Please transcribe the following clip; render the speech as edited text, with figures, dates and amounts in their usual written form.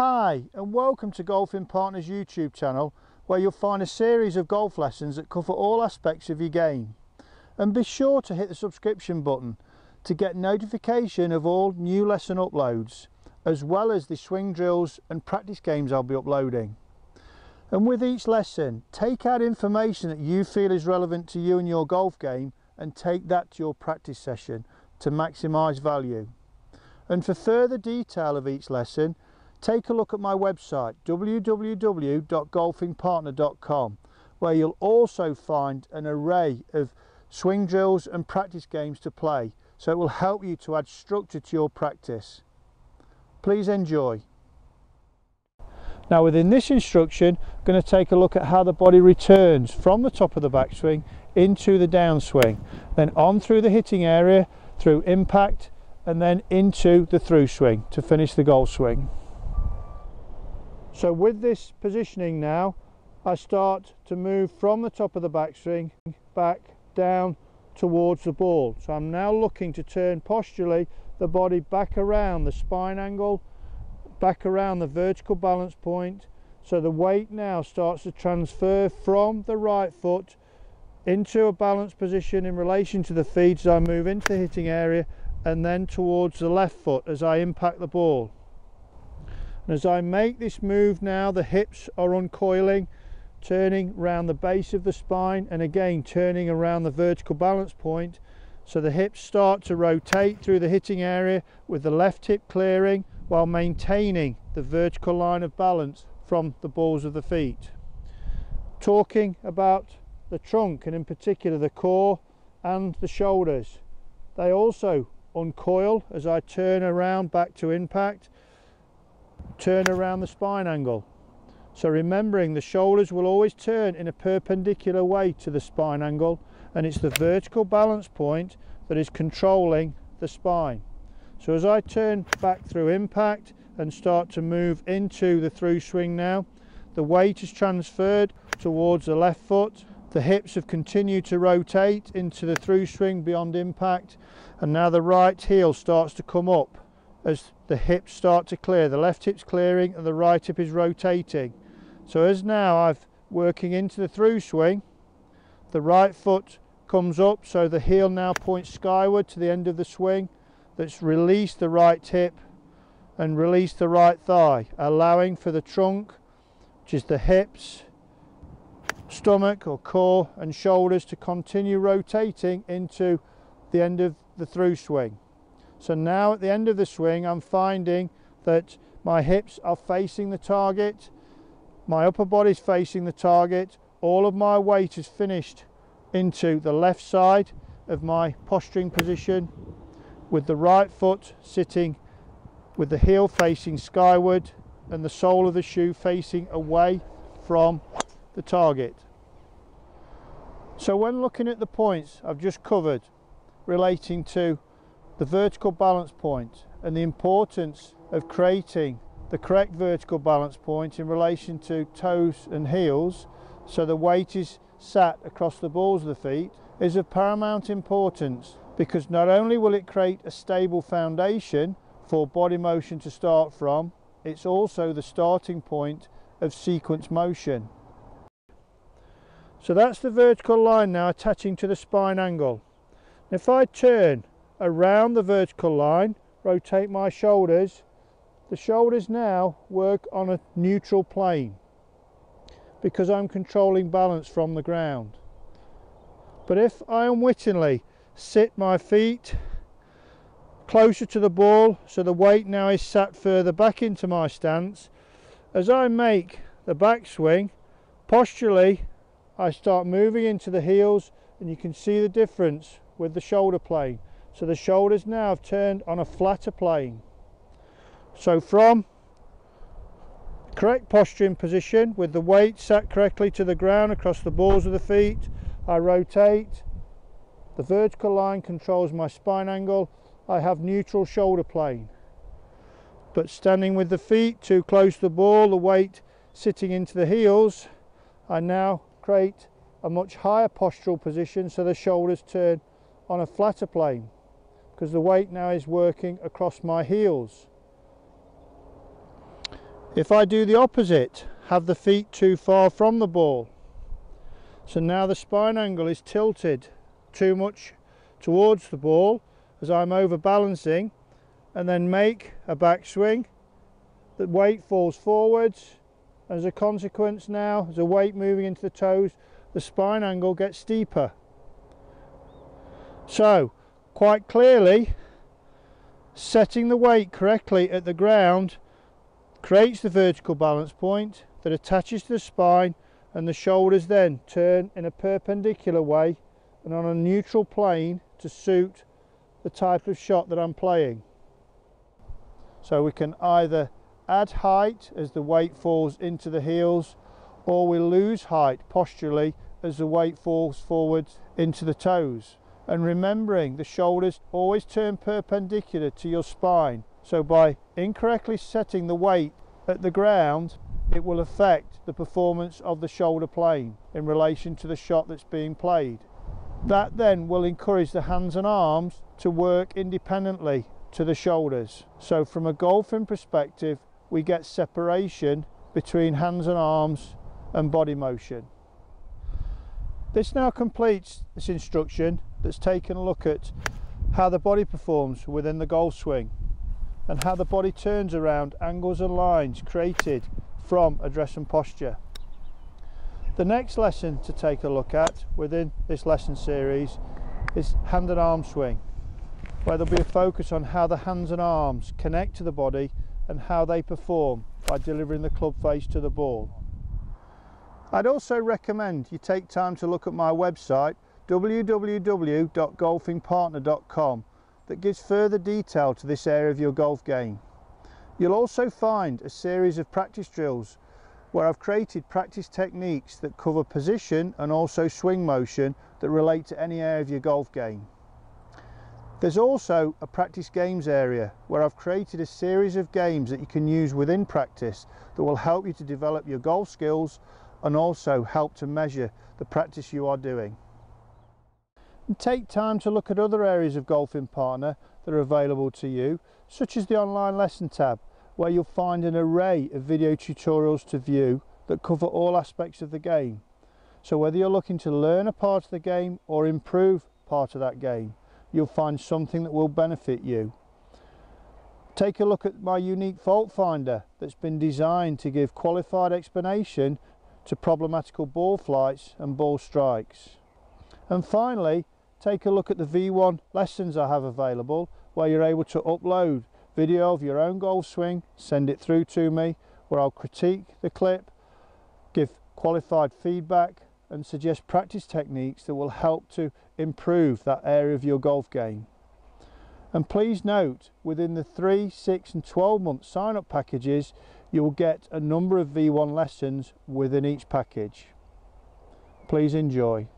Hi and welcome to Golfing Partners YouTube channel, where you'll find a series of golf lessons that cover all aspects of your game. And be sure to hit the subscription button to get notification of all new lesson uploads, as well as the swing drills and practice games I'll be uploading. And with each lesson, take out information that you feel is relevant to you and your golf game and take that to your practice session to maximise value. And for further detail of each lesson, take a look at my website www.golfingpartner.com, where you'll also find an array of swing drills and practice games to play, so it will help you to add structure to your practice. Please enjoy. Now within this instruction, I'm going to take a look at how the body returns from the top of the backswing into the downswing, then on through the hitting area, through impact, and then into the through swing to finish the golf swing. So with this positioning now, I start to move from the top of the backswing back down towards the ball. So I'm now looking to turn posturally the body back around the spine angle, back around the vertical balance point. So the weight now starts to transfer from the right foot into a balanced position in relation to the feet as I move into the hitting area, and then towards the left foot as I impact the ball. And as I make this move now, the hips are uncoiling, turning around the base of the spine, and again turning around the vertical balance point. So the hips start to rotate through the hitting area with the left hip clearing while maintaining the vertical line of balance from the balls of the feet. Talking about the trunk, and in particular the core and the shoulders, they also uncoil as I turn around back to impact, turn around the spine angle. So remembering the shoulders will always turn in a perpendicular way to the spine angle, and it's the vertical balance point that is controlling the spine. So as I turn back through impact and start to move into the through swing now, the weight is transferred towards the left foot, the hips have continued to rotate into the through swing beyond impact, and now the right heel starts to come up as the hips start to clear. The left hip's clearing and the right hip is rotating. So as now I'm working into the through swing, the right foot comes up, so the heel now points skyward to the end of the swing. That's released the right hip and released the right thigh, allowing for the trunk, which is the hips, stomach or core and shoulders, to continue rotating into the end of the through swing. So now at the end of the swing, I'm finding that my hips are facing the target, my upper body's facing the target, all of my weight is finished into the left side of my posturing position, with the right foot sitting with the heel facing skyward and the sole of the shoe facing away from the target. So when looking at the points I've just covered relating to the vertical balance point and the importance of creating the correct vertical balance point in relation to toes and heels, so the weight is sat across the balls of the feet, is of paramount importance, because not only will it create a stable foundation for body motion to start from, it's also the starting point of sequence motion. So that's the vertical line now attaching to the spine angle. If I turn around the vertical line, rotate my shoulders, the shoulders now work on a neutral plane because I'm controlling balance from the ground. But if I unwittingly sit my feet closer to the ball, so the weight now is sat further back into my stance, as I make the backswing, posturally I start moving into the heels, and you can see the difference with the shoulder plane. So the shoulders now have turned on a flatter plane. So from correct posturing position with the weight sat correctly to the ground across the balls of the feet, I rotate, the vertical line controls my spine angle, I have neutral shoulder plane. But standing with the feet too close to the ball, the weight sitting into the heels, I now create a much higher postural position, so the shoulders turn on a flatter plane because the weight now is working across my heels. If I do the opposite, have the feet too far from the ball, so now the spine angle is tilted too much towards the ball as I'm overbalancing, and then make a backswing, the weight falls forwards. As a consequence, now as a weight moving into the toes, the spine angle gets steeper. So quite clearly, setting the weight correctly at the ground creates the vertical balance point that attaches to the spine, and the shoulders then turn in a perpendicular way and on a neutral plane to suit the type of shot that I'm playing. So we can either add height as the weight falls into the heels, or we lose height posturally as the weight falls forwards into the toes. And remembering the shoulders always turn perpendicular to your spine, so by incorrectly setting the weight at the ground, it will affect the performance of the shoulder plane in relation to the shot that's being played. That then will encourage the hands and arms to work independently to the shoulders. So from a golfing perspective, we get separation between hands and arms and body motion. This now completes this instruction that's taken a look at how the body performs within the golf swing and how the body turns around angles and lines created from address and posture. The next lesson to take a look at within this lesson series is hand and arm swing, where there'll be a focus on how the hands and arms connect to the body and how they perform by delivering the club face to the ball. I'd also recommend you take time to look at my website www.golfingpartner.com that gives further detail to this area of your golf game. You'll also find a series of practice drills where I've created practice techniques that cover position and also swing motion that relate to any area of your golf game. There's also a practice games area where I've created a series of games that you can use within practice that will help you to develop your golf skills and also help to measure the practice you are doing. And take time to look at other areas of Golfing Partner that are available to you, such as the online lesson tab, where you'll find an array of video tutorials to view that cover all aspects of the game. So whether you're looking to learn a part of the game or improve part of that game, you'll find something that will benefit you. Take a look at my unique fault finder that's been designed to give qualified explanation to problematical ball flights and ball strikes. And finally, take a look at the V1 lessons I have available, where you're able to upload video of your own golf swing, send it through to me, where I'll critique the clip, give qualified feedback and suggest practice techniques that will help to improve that area of your golf game. And please note, within the 3, 6 and 12 month sign up packages, you will get a number of V1 lessons within each package. Please enjoy.